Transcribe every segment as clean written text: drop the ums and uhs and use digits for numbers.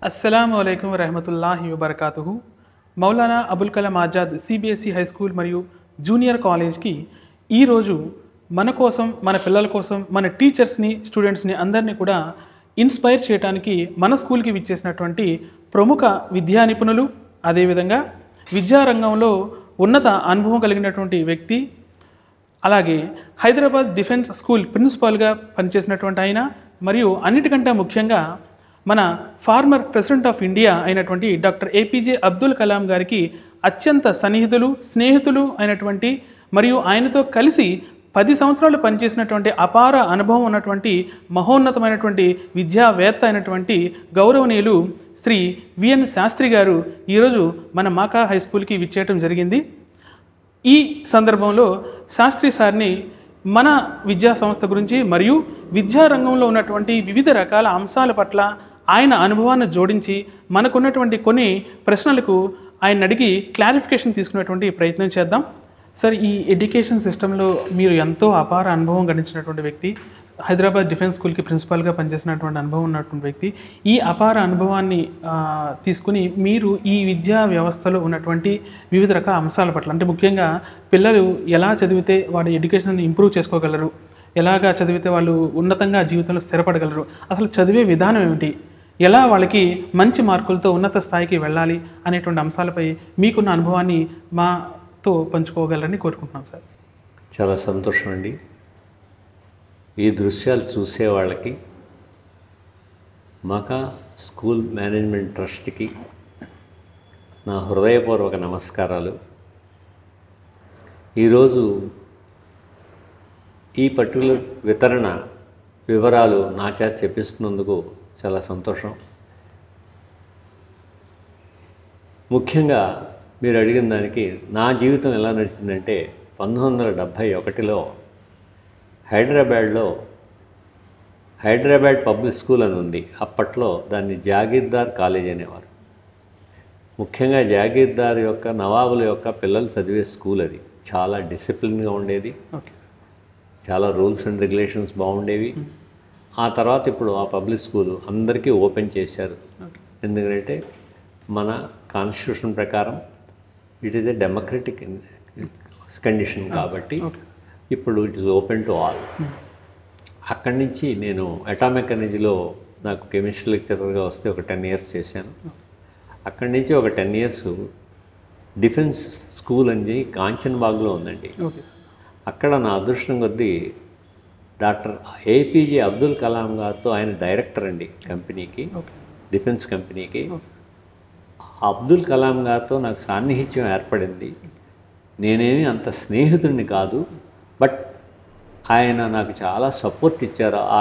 అస్సలాముఅలైకుం వరహమతుల్లాహి వబర్కాతుహు. Maulana Abul Kalam Azad CBSE high school మరియు జూనియర్ కాలేజ్కి ఈరోజు మన కోసం, మన పిల్లల కోసం, మన టీచర్స్ని, స్టూడెంట్స్ని అందరినీ కూడా ఇన్స్పైర్ చేయడానికి మన స్కూల్కి విచ్చేసినటువంటి ప్రముఖ విద్యా నిపుణులు, అదేవిధంగా విద్యారంగంలో ఉన్నత అనుభవం కలిగినటువంటి వ్యక్తి, అలాగే హైదరాబాద్ డిఫెన్స్ స్కూల్ ప్రిన్సిపాల్గా పనిచేసినటువంటి ఆయన, మరియు అన్నిటికంటే ముఖ్యంగా మన ఫార్మర్ ప్రెసిడెంట్ ఆఫ్ ఇండియా అయినటువంటి డాక్టర్ ఏపీజే అబ్దుల్ కలాం గారికి అత్యంత సన్నిహితులు, స్నేహితులు అయినటువంటి, మరియు ఆయనతో కలిసి 10 సంవత్సరాలు పనిచేసినటువంటి అపార అనుభవం ఉన్నటువంటి మహోన్నతమైనటువంటి విద్యావేత్త అయినటువంటి గౌరవనీయులు శ్రీ విఎన్ శాస్త్రి గారు ఈరోజు మన మాకా హై స్కూల్కి విచ్చేయటం జరిగింది. ఈ సందర్భంలో శాస్త్రి సార్ని మన విద్యా సంస్థ గురించి మరియు విద్యారంగంలో ఉన్నటువంటి వివిధ రకాల అంశాల పట్ల ఆయన అనుభవాన్ని జోడించి మనకున్నటువంటి కొన్ని ప్రశ్నలకు ఆయన అడిగి క్లారిఫికేషన్ తీసుకునేటువంటి ప్రయత్నం చేద్దాం. సార్, ఈ ఎడ్యుకేషన్ సిస్టంలో మీరు ఎంతో అపార అనుభవం గడించినటువంటి వ్యక్తి, హైదరాబాద్ డిఫెన్స్ స్కూల్కి ప్రిన్సిపాల్గా పనిచేసినటువంటి అనుభవం ఉన్నటువంటి వ్యక్తి. ఈ అపార అనుభవాన్ని తీసుకుని మీరు ఈ విద్యా వ్యవస్థలో ఉన్నటువంటి వివిధ రకాల అంశాల పట్ల, అంటే ముఖ్యంగా పిల్లలు ఎలా చదివితే వాడి ఎడ్యుకేషన్ని ఇంప్రూవ్ చేసుకోగలరు, ఎలాగా చదివితే వాళ్ళు ఉన్నతంగా జీవితంలో స్థిరపడగలరు, అసలు చదివే విధానం ఏమిటి, ఎలా వాళ్ళకి మంచి మార్కులతో ఉన్నత స్థాయికి వెళ్ళాలి అనేటువంటి అంశాలపై మీకున్న అనుభవాన్ని మాతో పంచుకోగలరని కోరుకుంటున్నాం సార్. చాలా సంతోషం అండి. ఈ దృశ్యాలు చూసే వాళ్ళకి, మాకా స్కూల్ మేనేజ్మెంట్ ట్రస్ట్కి నా హృదయపూర్వక నమస్కారాలు. ఈరోజు ఈ పర్టికులర్ వితరణ వివరాలు నా చేత చెప్పిస్తున్నందుకు చాలా సంతోషం. ముఖ్యంగా మీరు అడిగిన దానికి నా జీవితం ఎలా నడిచిందంటే, 1971లో హైదరాబాద్ పబ్లిక్ స్కూల్ అని ఉంది. అప్పట్లో దాన్ని జాగీర్దార్ కాలేజ్ అనేవారు. ముఖ్యంగా జాగీర్దార్ యొక్క, నవాబుల యొక్క పిల్లలు చదివే స్కూల్ అది. చాలా డిసిప్లిన్గా ఉండేది, చాలా రూల్స్ అండ్ రెగ్యులేషన్స్ బాగుండేవి. ఆ తర్వాత ఇప్పుడు ఆ పబ్లిక్ స్కూలు అందరికీ ఓపెన్ చేశారు. ఎందుకంటే మన కాన్స్టిట్యూషన్ ప్రకారం it is a democratic condition కాబట్టి ఇప్పుడు it is open to all. అక్కడి నుంచి నేను అటామిక్ ఎనర్జీలో నాకు కెమిస్ట్రీ లెక్చరర్గా వస్తే ఒక 10 ఇయర్స్ చేశాను. అక్కడి నుంచి ఒక 10 ఇయర్స్ డిఫెన్స్ స్కూల్ అని కాంచన్బాగ్లో ఉందండి. అక్కడ నా అదృష్టం కొద్దీ డాక్టర్ ఏపీజే అబ్దుల్ కలాం గారితో, ఆయన డైరెక్టర్ అండి కంపెనీకి, డిఫెన్స్ కంపెనీకి. అబ్దుల్ కలాం గారితో నాకు సాన్నిహిత్యం ఏర్పడింది. నేనేమి అంత స్నేహితుడిని కాదు, బట్ ఆయన నాకు చాలా సపోర్ట్ ఇచ్చారు. ఆ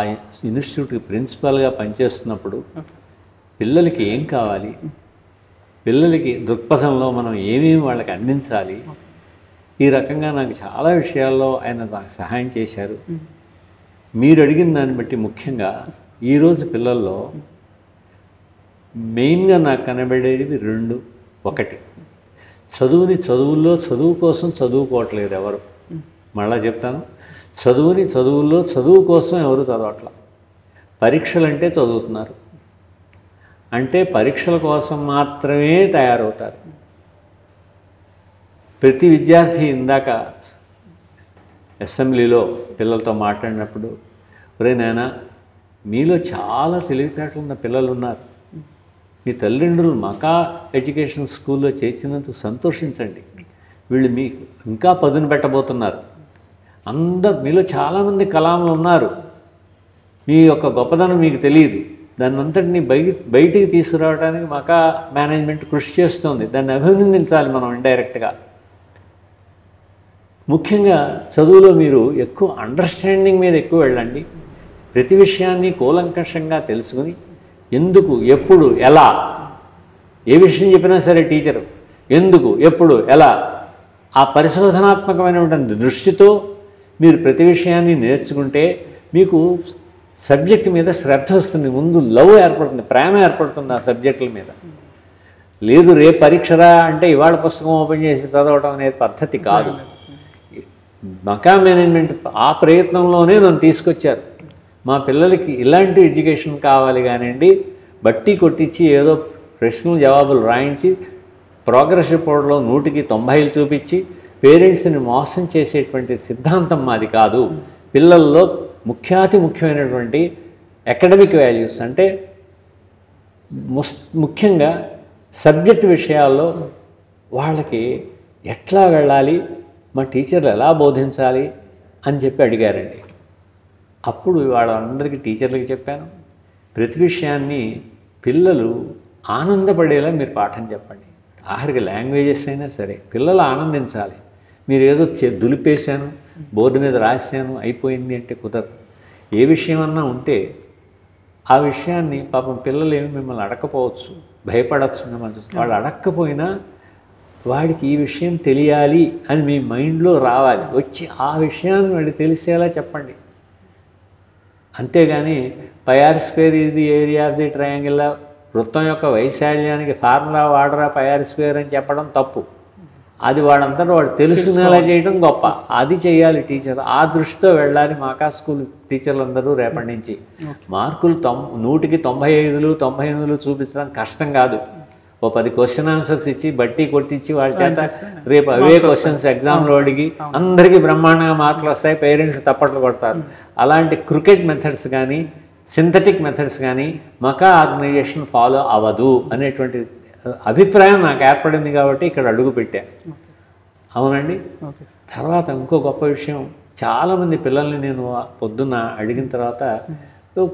ఇన్స్టిట్యూట్కి ప్రిన్సిపల్గా పనిచేస్తున్నప్పుడు పిల్లలకి ఏం కావాలి, పిల్లలకి దృక్పథంలో మనం ఏమేమి వాళ్ళకి అందించాలి, ఈ రకంగా నాకు చాలా విషయాల్లో ఆయన నాకు సహాయం చేశారు. మీరు అడిగిన దాన్ని బట్టి ముఖ్యంగా ఈరోజు పిల్లల్లో మెయిన్గా నాకు కనబడేది 2. ఒకటి, చదువుల్లో చదువు కోసం చదువుకోవట్లేదు ఎవరు. మళ్ళా చెప్తాను, చదువుల్లో చదువు కోసం ఎవరు చదవట్ల. పరీక్షలంటే చదువుతున్నారు, అంటే పరీక్షల కోసం మాత్రమే తయారవుతారు. ప్రతి విద్యార్థి, ఇందాక అసెంబ్లీలో పిల్లలతో మాట్లాడినప్పుడు, ఒరే నాయనా, మీలో చాలా తెలివితేటలు ఉన్న పిల్లలు ఉన్నారు, మీ తల్లిదండ్రులు మాకా ఎడ్యుకేషన్ స్కూల్లో చేసినందుకు సంతోషించండి, వీళ్ళు మీకు ఇంకా పదును పెట్టబోతున్నారు. మీలో చాలామంది కలాంలు ఉన్నారు, మీ యొక్క గొప్పదనం మీకు తెలియదు, దాన్ని అంతటినీ బయటికి తీసుకురావడానికి మాకా మేనేజ్మెంట్ కృషి చేస్తుంది, దాన్ని అభినందించాలి మనం ఇండైరెక్ట్గా. ముఖ్యంగా చదువులో మీరు ఎక్కువ అండర్స్టాండింగ్ మీద ఎక్కువ వెళ్ళండి. ప్రతి విషయాన్ని కూలంకషంగా తెలుసుకుని, ఎందుకు, ఎప్పుడు, ఎలా, ఏ విషయం చెప్పినా సరే టీచరు ఎందుకు, ఎప్పుడు, ఎలా, ఆ పరిశోధనాత్మకమైనటువంటి దృష్టితో మీరు ప్రతి విషయాన్ని నేర్చుకుంటే మీకు సబ్జెక్ట్ మీద శ్రద్ధ వస్తుంది. ముందు లవ్ ఏర్పడుతుంది, ప్రేమ ఏర్పడుతుంది ఆ సబ్జెక్టుల మీద. లేదు రేపు పరీక్షరా అంటే ఇవాళ పుస్తకం ఓపెన్ చేసి చదవడం అనేది పద్ధతి కాదు. మకా మేనేజ్మెంట్ ఆ ప్రయత్నంలోనే నన్ను తీసుకొచ్చారు. మా పిల్లలకి ఇలాంటి ఎడ్యుకేషన్ కావాలి కానివ్వండి, బట్టి కొట్టించి ఏదో ప్రశ్నలు జవాబులు రాయించి ప్రోగ్రెస్ రిపోర్ట్లో 100కి 90 చూపించి పేరెంట్స్ని మోసం చేసేటువంటి సిద్ధాంతం మాది కాదు. పిల్లల్లో ముఖ్యమైనటువంటి అకాడమిక్ వాల్యూస్ అంటే ముఖ్యంగా సబ్జెక్ట్ విషయాల్లో వాళ్ళకి ఎట్లా వెళ్ళాలి, మా టీచర్లు ఎలా బోధించాలి అని చెప్పి అడిగారండి. అప్పుడు వాళ్ళందరికీ టీచర్లకి చెప్పాను, ప్రతి విషయాన్ని పిల్లలు ఆనందపడేలా మీరు పాఠం చెప్పండి. ఆఖరికి లాంగ్వేజెస్ అయినా సరే పిల్లలు ఆనందించాలి. మీరు ఏదో దులిపేశాను, బోర్డు మీద రాశాను, అయిపోయింది అంటే కుదరదు. ఏ విషయమన్నా ఉంటే ఆ విషయాన్ని పాపం పిల్లలు ఏమి మిమ్మల్ని అడగకపోవచ్చు, భయపడచ్చు. వాడు అడగకపోయినా వాడికి ఈ విషయం తెలియాలి అని మీ మైండ్లో రావాలి, వచ్చి ఆ విషయాన్ని వాడికి తెలిసేలా చెప్పండి. అంతేగాని πr² is the area of the triangle, వృత్తం యొక్క వైశాల్యానికి ఫార్ములా వాడరా πr² అని చెప్పడం తప్పు. అది వాడంతా వాడు తెలుసుకునేలా చేయడం గొప్ప. అది చేయాలి టీచర్. ఆ దృష్టితో వెళ్ళాలి మాకా స్కూల్ టీచర్లందరూ రేపటి నుంచి. మార్కులు 100కి 95 98 చూపించడం కష్టం కాదు. ఓ 10 క్వశ్చన్ ఆన్సర్స్ ఇచ్చి బట్టి కొట్టించి వాళ్ళ చేత రేపు అవే క్వశ్చన్స్ ఎగ్జామ్లో అడిగి అందరికీ బ్రహ్మాండంగా మార్కులు వస్తాయి, పేరెంట్స్ తప్పట్లు కొడతారు. అలాంటి క్రికెట్ మెథడ్స్ కానీ సింథటిక్ మెథడ్స్ కానీ మకా ఆర్గనైజేషన్ ఫాలో అవ్వదు అనేటువంటి అభిప్రాయం నాకు ఏర్పడింది కాబట్టి ఇక్కడ అడుగు పెట్టాను. అవునండి. తర్వాత ఇంకో గొప్ప విషయం, చాలామంది పిల్లల్ని నేను పొద్దున్న అడిగిన తర్వాత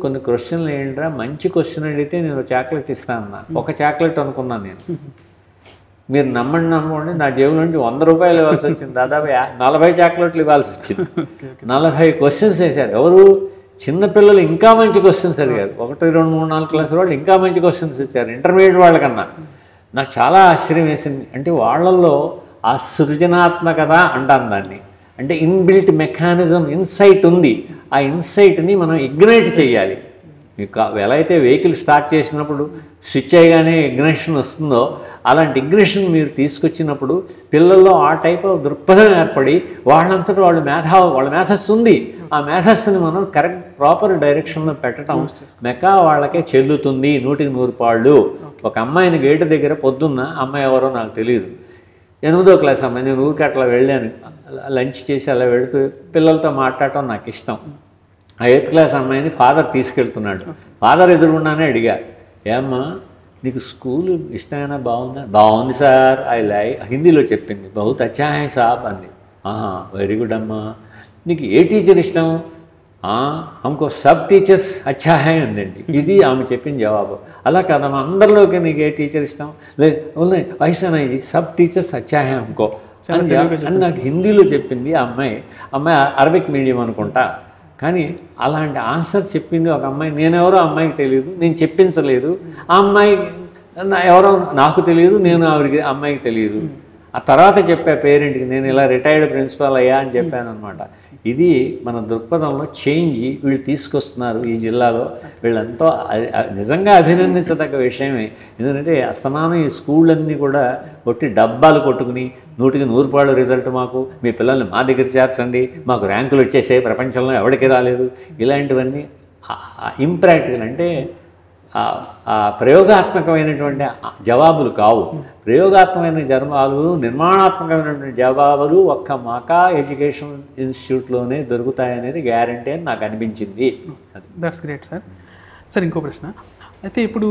కొన్ని క్వశ్చన్లు ఏంట్రా, మంచి క్వశ్చన్ అడిగితే నేను చాక్లెట్ ఇస్తానన్నా. ఒక చాక్లెట్ అనుకున్నాను నేను. మీరు నమ్మండి నా జేబులో నుంచి 100 రూపాయలు ఇవ్వాల్సి వచ్చింది. దాదాపు 40 చాక్లెట్లు ఇవ్వాల్సి వచ్చింది. 40 క్వశ్చన్స్ వేశారు. ఎవరు? చిన్నపిల్లలు ఇంకా మంచి క్వశ్చన్స్ అడిగారు. 1, 2, 3, 4 క్లాసుల వాళ్ళు ఇంకా మంచి క్వశ్చన్స్ ఇచ్చారు, ఇంటర్మీడియట్ వాళ్ళకన్నా. నాకు చాలా ఆశ్చర్యం వేసింది. అంటే వాళ్ళల్లో ఆ సృజనాత్మకత అంటాను దాన్ని, అంటే ఇన్బిల్ట్ మెకానిజం, ఇన్సైట్ ఉంది. ఆ ఇన్సైట్ని మనం ఇగ్నైట్ చేయాలి. మీకు ఎలా అయితే వెహికల్ స్టార్ట్ చేసినప్పుడు స్విచ్ అయ్యగానే ఇగ్నిషన్ వస్తుందో, అలాంటి ఇగ్నిషన్ మీరు తీసుకొచ్చినప్పుడు పిల్లల్లో ఆ టైప్ ఆఫ్ దృక్పథం ఏర్పడి వాళ్ళంతటా వాళ్ళ మేధస్సు ఉంది. ఆ మేధస్సుని మనం కరెక్ట్ ప్రాపర్ డైరెక్షన్లో పెట్టడం మెకా వాళ్ళకే చెల్లుతుంది 100కి 100 పాళ్ళు. ఒక అమ్మాయిని గేటు దగ్గర పొద్దున్న, అమ్మాయి ఎవరో నాకు తెలియదు, 8వ క్లాస్ అమ్మాయి, నేను ఊరికి అట్లా వెళ్ళాను, లంచ్ చేసి అలా వెళుతూ పిల్లలతో మాట్లాడటం నాకు ఇష్టం. ఆ 8th క్లాస్ అమ్మాయిని ఫాదర్ తీసుకెళ్తున్నాడు. ఫాదర్ ఎదురుగుండానే అడిగా, ఏమ్మా నీకు స్కూల్ ఇష్టమైనా బాగుందా? బాగుంది సార్, ఐ లైక్. హిందీలో చెప్పింది. బహుత్ అచ్చా హై సాబ్ అంది. వెరీ గుడ్ అమ్మా. నీకు ఏ టీచర్ ఇష్టం? హమ్కో సబ్ టీచర్స్ అచ్చా హై అందండి. ఇది ఆమె చెప్పిన జవాబు. అలా కాదమ్మా, అందరిలోకి నీకు ఏ టీచర్ ఇష్టం? లేదు వయసానా ఇది సబ్ టీచర్స్ అచ్చా హై హమ్కో అని నాకు హిందీలో చెప్పింది. ఆ అమ్మాయి అరబిక్ మీడియం అనుకుంటా. కానీ అలాంటి ఆన్సర్ చెప్పింది ఒక అమ్మాయి. నేనెవరో అమ్మాయికి తెలియదు, నేను చెప్పించలేదు. ఆ అమ్మాయి ఎవరో నాకు తెలియదు, నేను ఆవిడకి అమ్మాయికి తెలియదు. ఆ తర్వాత చెప్పా పేరెంట్కి, నేను ఇలా రిటైర్డ్ ప్రిన్సిపాల్ అయ్యా అని చెప్పాను అనమాట. ఇది మన దృక్పథంలో చేంజ్ వీళ్ళు తీసుకొస్తున్నారు ఈ జిల్లాలో. వీళ్ళంతా నిజంగా అభినందించదగ్గ విషయమే. ఎందుకంటే అస్తమానం ఈ స్కూళ్ళన్నీ కూడా కొట్టి డబ్బాలు కొట్టుకుని 100కి 100 పాళ్ళు రిజల్ట్, మాకు మీ పిల్లల్ని మా దగ్గర చేర్చండి, మాకు ర్యాంకులు వచ్చేసాయి, ప్రపంచంలో ఎవరికి రాలేదు, ఇలాంటివన్నీ ఇంప్రాక్టికల్. అంటే ప్రయోగాత్మకమైనటువంటి జవాబులు కావు. ప్రయోగాత్మకమైన జవాబులు, నిర్మాణాత్మకమైనటువంటి జవాబులు ఒక్క మకా ఎడ్యుకేషన్ ఇన్స్టిట్యూట్లోనే దొరుకుతాయనేది గ్యారంటీ అని నాకు అనిపించింది. That's great sir. సార్ ఇంకో ప్రశ్న అయితే, ఇప్పుడు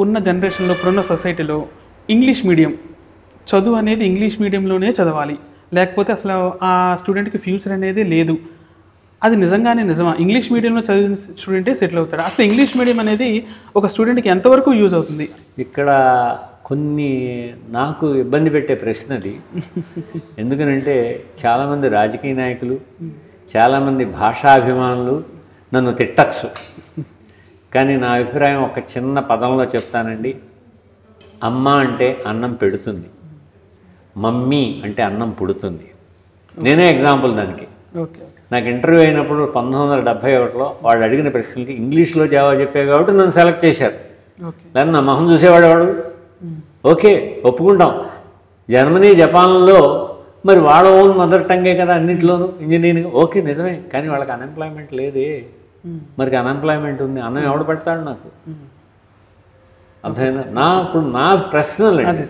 ఉన్న జనరేషన్లో, ఇప్పుడున్న సొసైటీలో ఇంగ్లీష్ మీడియం చదువు అనేది ఇంగ్లీష్ మీడియంలోనే చదవాలి, లేకపోతే అసలు ఆ స్టూడెంట్కి ఫ్యూచర్ అనేది లేదు, అది నిజంగానే నిజమా? ఇంగ్లీష్ మీడియంలో చదివిన స్టూడెంటే సెటిల్ అవుతాడు. అసలు ఇంగ్లీష్ మీడియం అనేది ఒక స్టూడెంట్కి ఎంతవరకు యూజ్ అవుతుంది? ఇక్కడ కొన్ని నాకు ఇబ్బంది పెట్టే ప్రశ్న అది. ఎందుకనంటే చాలామంది రాజకీయ నాయకులు, చాలామంది భాషాభిమానులు నన్ను తిట్టచ్చు. కానీ నా అభిప్రాయం ఒక చిన్న పదంలో చెప్తానండి. అమ్మ అంటే అన్నం పెడుతుంది, మమ్మీ అంటే అన్నం పుడుతుంది. నేనే ఎగ్జాంపుల్ దానికి. నాకు ఇంటర్వ్యూ అయినప్పుడు 1971లో వాళ్ళు అడిగిన ప్రశ్నలకి ఇంగ్లీష్లో జవాబు చెప్పే కాబట్టి నన్ను సెలెక్ట్ చేశారు. దాన్ని నా మొహం చూసేవాడు. ఓకే, ఒప్పుకుంటాం. జర్మనీ, జపాన్లో మరి వాళ్ళ ఓన్ మదర్ టంగే కదా అన్నింటిలోనూ, ఇంజనీరింగ్. ఓకే, నిజమే. కానీ వాళ్ళకి అన్ఎంప్లాయ్మెంట్ లేదే. మరి అన్ఎంప్లాయ్మెంట్ ఉంది, అన్నం ఎవడు పెడతాడు నాకు? అర్థమైనా ఇప్పుడు నా పర్సనల్ అండి,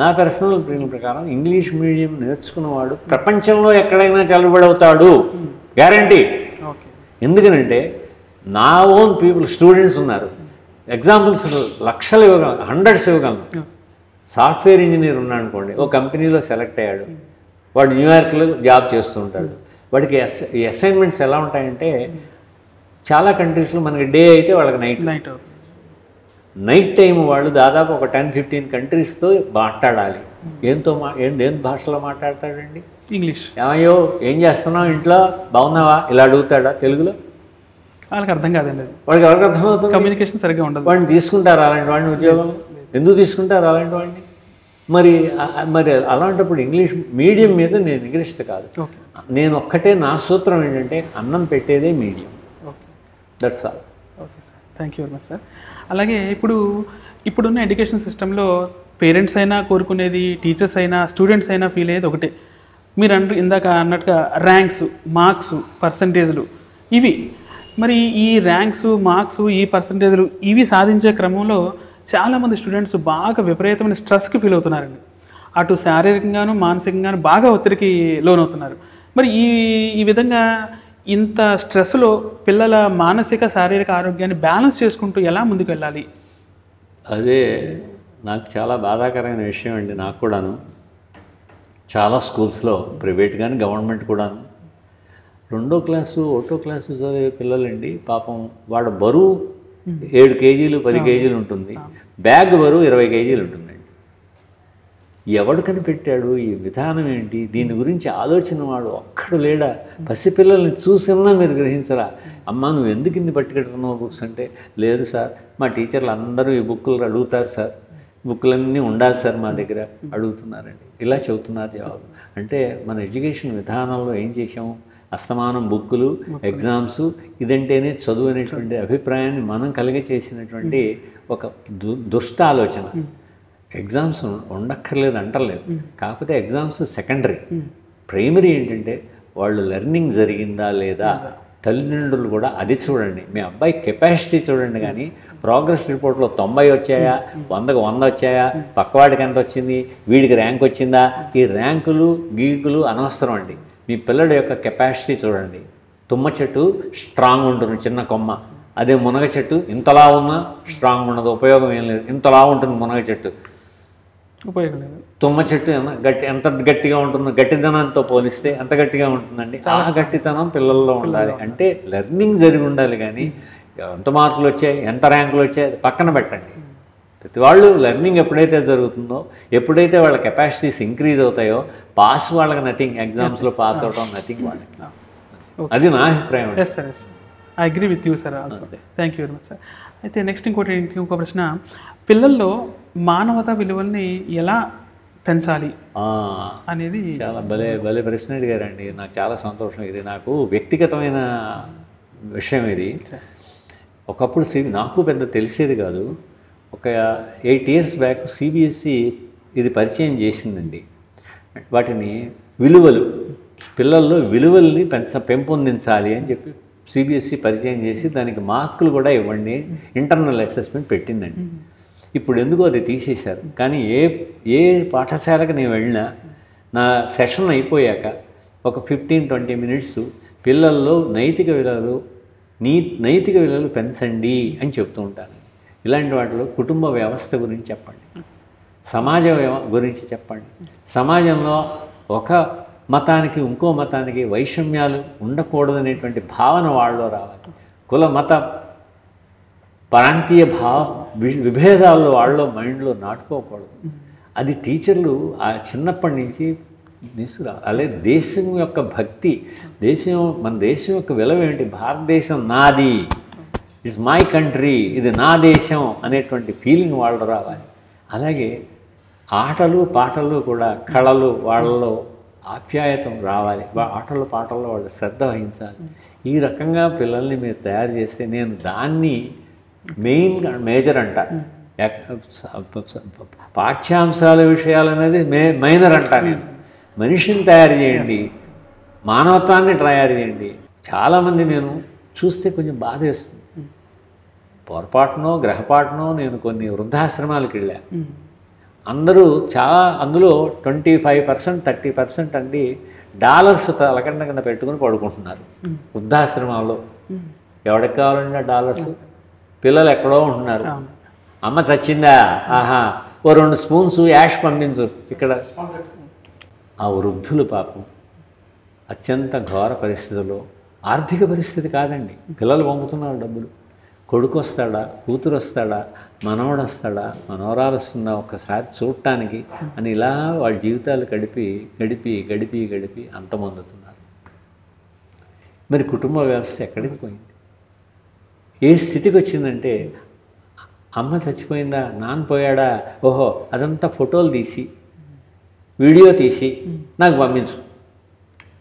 నా పర్సనల్ ఒపీనియన్ ప్రకారం ఇంగ్లీష్ మీడియం నేర్చుకున్నవాడు ప్రపంచంలో ఎక్కడైనా చదువుబడవుతాడు, గ్యారంటీ. ఎందుకనంటే నా ఓన్ పీపుల్ స్టూడెంట్స్ ఉన్నారు, ఎగ్జాంపుల్స్ లక్షలు ఇవ్వగలను, హండ్రెడ్స్ ఇవ్వగలను. సాఫ్ట్వేర్ ఇంజనీర్ ఉన్నాడు అనుకోండి, ఓ కంపెనీలో సెలెక్ట్ అయ్యాడు, వాడు న్యూయార్క్లో జాబ్ చేస్తూ ఉంటాడు. వాడికి ఈ అసైన్మెంట్స్ ఎలా ఉంటాయంటే చాలా కంట్రీస్లో మనకి డే అయితే వాళ్ళకి నైట్ టైం వాళ్ళు దాదాపు ఒక 10-15 కంట్రీస్తో మాట్లాడాలి. ఏం భాషలో మాట్లాడతాడండి? ఇంగ్లీష్. ఏమయ్యో ఏం చేస్తున్నావు, ఇంట్లో బాగున్నావా, ఇలా అడుగుతాడా తెలుగులో? వాళ్ళకి అర్థం కాదండి, వాడికి ఎవరికి అర్థమవుతుంది? కమ్యూనికేషన్ సరిగ్గా ఉండదు. వాడిని తీసుకుంటారు అలాంటి వాడిని ఉద్యోగం? ఎందుకు తీసుకుంటారు అలాంటి వాడిని? మరి అలాంటప్పుడు ఇంగ్లీష్ మీడియం మీద నేను నిగ్రహిస్తే కాదు. నేను ఒక్కటే నా సూత్రం ఏంటంటే అన్నం పెట్టేదే medium. That's all. Okay sir, thank you very much sir. అలాగే ఇప్పుడున్న ఎడ్యుకేషన్ సిస్టంలో పేరెంట్స్ అయినా కోరుకునేది, టీచర్స్ అయినా, స్టూడెంట్స్ అయినా ఫీల్ అయ్యేది ఒకటే. మీరు ఇందాక అన్నట్టుగా ర్యాంక్స్, మార్క్స్, పర్సంటేజ్లు ఇవి. మరి ఈ ర్యాంక్స్, మార్క్స్, ఈ పర్సంటేజ్లు ఇవి సాధించే క్రమంలో చాలామంది స్టూడెంట్స్ బాగా విపరీతమైన స్ట్రెస్కి ఫీల్ అవుతున్నారండి. అటు శారీరకంగాను మానసికంగాను బాగా ఒత్తిడికి లోనవుతున్నారు. మరి ఈ విధంగా ఇంత స్ట్రెస్లో పిల్లల మానసిక శారీరక ఆరోగ్యాన్ని బ్యాలెన్స్ చేసుకుంటూ ఎలా ముందుకు వెళ్ళాలి? అదే నాకు చాలా బాధాకరమైన విషయం అండి. నాకు కూడాను చాలా స్కూల్స్లో, ప్రైవేట్ కానీ గవర్నమెంట్ కూడాను, 2వ క్లాసు 1వ క్లాసు చదివే పిల్లలండి పాపం వాడు బరువు 7 కేజీలు 10 కేజీలు ఉంటుంది, బ్యాగ్ బరువు 20 కేజీలు ఉంటుందండి. ఎవడు కనిపెట్టాడు ఈ విధానం ఏంటి? దీని గురించి ఆలోచన వాడు ఒక్కడు లేడా? పసిపిల్లల్ని చూసినా మీరు గ్రహించరా? అమ్మ నువ్వు ఎందుకు ఇన్ని పట్టుకెడుతున్నావు బుక్స్ అంటే, లేదు సార్ మా టీచర్లు అందరూ ఈ బుక్కులు అడుగుతారు సార్, బుక్కులన్నీ ఉండాలి సార్ మా దగ్గర, అడుగుతున్నారండి. ఇలా చెబుతున్నారు జవాబు. అంటే మన ఎడ్యుకేషన్ విధానంలో ఏం చేసాము? అస్తమానం బుక్కులు, ఎగ్జామ్స్, ఇదంటేనే చదువు అనేటువంటి అభిప్రాయాన్ని మనం కలిగ చేసినటువంటి ఒక దుష్ట ఆలోచన. ఎగ్జామ్స్ ఉండక్కర్లేదు అంటలేదు, కాకపోతే ఎగ్జామ్స్ సెకండరీ. ప్రైమరీ ఏంటంటే వాళ్ళు లెర్నింగ్ జరిగిందా లేదా, తల్లిదండ్రులు కూడా అది చూడండి. మీ అబ్బాయి కెపాసిటీ చూడండి, కానీ ప్రోగ్రెస్ రిపోర్ట్లో 90 వచ్చాయా, 100కు 100 వచ్చాయా, పక్కవాడికి ఎంత వచ్చింది, వీడికి ర్యాంక్ వచ్చిందా, ఈ ర్యాంకులు గీకులు అనవసరం అండి. మీ పిల్లడి యొక్క కెపాసిటీ చూడండి. తుమ్మ చెట్టు స్ట్రాంగ్ ఉంటుంది, చిన్న కొమ్మ. అదే మునగ చెట్టు ఇంతలా ఉన్నా స్ట్రాంగ్ ఉండదు, ఉపయోగం ఏం లేదు. ఇంతలా ఉంటుంది మునగ చెట్టు, ఉపయోగం లేదు. తుమ్మ చెట్టు ఎంత గట్టిగా ఉంటుందో, గట్టిదనంతో పోలిస్తే ఎంత గట్టిగా ఉంటుందండి. ఆ గట్టితనం పిల్లల్లో ఉండాలి. అంటే లెర్నింగ్ జరిగి ఉండాలి, కానీ ఎంత మార్కులు వచ్చాయి, ఎంత ర్యాంకులు వచ్చాయి పక్కన పెట్టండి. ప్రతి వాళ్ళు లెర్నింగ్ ఎప్పుడైతే జరుగుతుందో, ఎప్పుడైతే వాళ్ళ కెపాసిటీస్ ఇంక్రీజ్ అవుతాయో, పాస్ వాళ్ళకి నథింగ్, ఎగ్జామ్స్లో పాస్ అవడం నథింగ్ వాళ్ళకి. అది నా అభిప్రాయం. Yes sir, yes sir, I agree with you sir also. Thank you very much sir. అయితే నెక్స్ట్ ఇంకో ప్రశ్న, పిల్లల్లో మానవతా విలువల్ని ఎలా పెంచాలి అనేది చాలా భలే ప్రశ్న అడిగారండి. నాకు చాలా సంతోషం. ఇది నాకు వ్యక్తిగతమైన విషయం. ఇది ఒకప్పుడు నాకు పెద్ద తెలిసేది కాదు. ఒక 8 years బ్యాక్ CBSE ఇది పరిచయం చేసిందండి. వాటిని విలువలు, పిల్లల్లో విలువల్ని పెంపొందించాలి అని చెప్పి CBSE పరిచయం చేసి దానికి మార్కులు కూడా ఇవ్వండి, ఇంటర్నల్ అసెస్మెంట్ పెట్టిందండి. ఇప్పుడు ఎందుకో అది తీసేశారు. కానీ ఏ పాఠశాలకు నేను వెళ్ళినా నా సెషన్ అయిపోయాక ఒక 15-20 minutes పిల్లల్లో నైతిక విలువలు పెంచండి అని చెప్తూ ఉంటాను. ఇలాంటి వాటిలో కుటుంబ వ్యవస్థ గురించి చెప్పండి, సమాజ గురించి చెప్పండి. సమాజంలో ఒక మతానికి ఇంకో మతానికి వైషమ్యాలు ఉండకూడదనేటువంటి భావన వాళ్ళలో రావాలి. కుల మత ప్రాంతీయ విభేదాల్లో వాళ్ళలో మైండ్లో నాటుకోకూడదు. అది టీచర్లు ఆ చిన్నప్పటి నుంచి తీసుకురావాలి. అలాగే దేశం యొక్క భక్తి, మన దేశం యొక్క విలువ ఏంటి, భారతదేశం నాది, ఇట్స్ మై కంట్రీ, ఇది నా దేశం అనేటువంటి ఫీలింగ్ వాళ్ళు రావాలి. అలాగే ఆటలు పాటలు కూడా, కళలు వాళ్ళలో ఆప్యాయతం రావాలి. ఆటలు పాటల్లో వాళ్ళు శ్రద్ధ వహించాలి. ఈ రకంగా పిల్లల్ని మీరు తయారు చేస్తే నేను దాన్ని మేజర్ అంట. పాఠ్యాంశాల విషయాలు అనేది మైనర్ అంట. నేను మనిషిని తయారు చేయండి, మానవత్వాన్ని తయారు చేయండి. చాలామంది నేను చూస్తే కొంచెం బాధ వేస్తుంది. పొరపాటునో గ్రహపాటునో నేను కొన్ని వృద్ధాశ్రమాలకు వెళ్ళా. అందరూ అందులో 25% 30% అండి డాలర్స్ తలకండ కింద పెట్టుకుని పడుకుంటున్నారు వృద్ధాశ్రమాల్లో. ఎవరికి కావాలండి డాలర్స్? పిల్లలు ఎక్కడో ఉంటున్నారు. అమ్మ చచ్చిందా, ఆహా ఓ 2 స్పూన్స్ యాష్ పంపించు ఇక్కడ. ఆ వృద్ధులు పాపం అత్యంత ఘోర పరిస్థితుల్లో, ఆర్థిక పరిస్థితి కాదండి, పిల్లలు పంపుతున్నారు డబ్బులు. కొడుకు వస్తాడా, కూతురు వస్తాడా, మనవడు వస్తాడా, మనవరాలు వస్తుందా ఒక్కసారి చూడటానికి అని ఇలా వాళ్ళ జీవితాలు గడిపి గడిపి గడిపి గడిపి అంతమొందుతున్నారు. మరి కుటుంబ వ్యవస్థ ఎక్కడికి పోయింది? ఏ స్థితికి వచ్చిందంటే, అమ్మ చచ్చిపోయిందా, నాన్న పోయాడా, ఓహో అదంతా ఫోటోలు తీసి వీడియో తీసి నాకు పంపించు,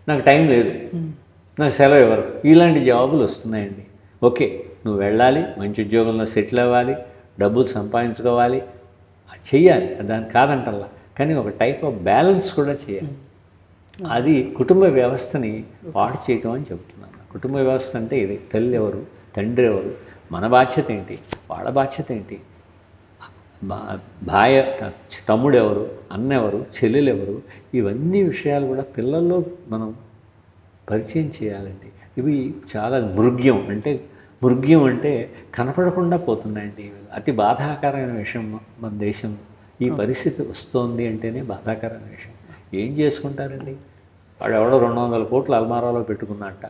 నాకు టైం లేదు, నాకు సెలవు ఇవ్వరు, ఇలాంటి జవాబులు వస్తున్నాయండి. ఓకే, నువ్వు వెళ్ళాలి, మంచి ఉద్యోగంలో సెటిల్ అవ్వాలి, డబ్బులు సంపాదించుకోవాలి, చెయ్యాలి, దాన్ని కాదంటల్లా, కానీ ఒక టైప్ ఆఫ్ బ్యాలెన్స్ కూడా చేయాలి. అది కుటుంబ వ్యవస్థని పాడు చేయటం అని చెప్తున్నాను. కుటుంబ వ్యవస్థ అంటే ఇది. తల్లి ఎవరు, తండ్రి ఎవరు, మన బాధ్యత ఏంటి, వాళ్ళ బాధ్యత ఏంటి, తమ్ముడు ఎవరు, అన్న ఎవరు, చెల్లెలు ఎవరు, ఇవన్నీ విషయాలు కూడా పిల్లల్లో మనం పరిచయం చేయాలండి. ఇవి చాలా మృగ్యం అంటే కనపడకుండా పోతున్నాయండి. అతి బాధాకరమైన విషయం మన దేశంలో. ఈ పరిస్థితి వస్తోంది అంటేనే బాధాకరమైన విషయం. ఏం చేసుకుంటారండి? వాడు ఎవడో 200 కోట్లు అల్మారాలో పెట్టుకున్నట్ట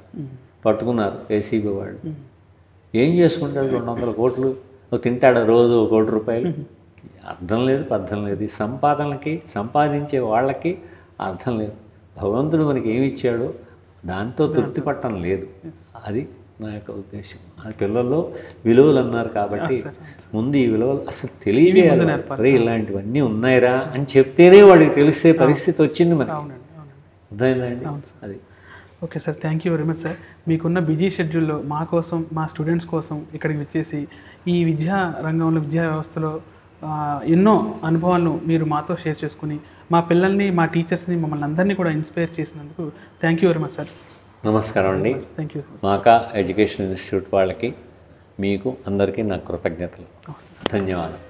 పట్టుకున్నారు ఏసీబీ వాళ్ళు. ఏం చేసుకుంటాడు 200 కోట్లు? తింటాడు రోజు 1 కోటి రూపాయలు? అర్థం లేదు, పర్థం లేదు. ఈ సంపాదనలకి, సంపాదించే వాళ్ళకి అర్థం లేదు. భగవంతుడు మనకి ఏమి ఇచ్చాడో దాంతో తృప్తి పట్టడం లేదు. అది నా యొక్క ఉద్దేశం. ఆ పిల్లల్లో విలువలు అన్నారు కాబట్టి ముందు ఈ విలువలు అసలు తెలియజేయాలి. అరే ఇలాంటివన్నీ ఉన్నాయిరా అని చెప్తేనే వాడికి తెలిసే పరిస్థితి వచ్చింది మనకి. అర్థమైందండి? అది. Okay sir, thank you very much sir. మీకున్న బిజీ షెడ్యూల్లో మా కోసం, మా స్టూడెంట్స్ కోసం ఇక్కడికి వచ్చేసి ఈ విద్యా రంగంలో, విద్యా వ్యవస్థలో ఎన్నో అనుభవాలను మీరు మాతో షేర్ చేసుకుని మా పిల్లల్ని, మా టీచర్స్ని, మమ్మల్ని అందరినీ కూడా ఇన్స్పైర్ చేసినందుకు thank you very much sir. నమస్కారం అండి. Thank you. మాకా ఎడ్యుకేషన్ ఇన్స్టిట్యూట్ వాళ్ళకి, మీకు అందరికీ నా కృతజ్ఞతలు. ధన్యవాదాలు.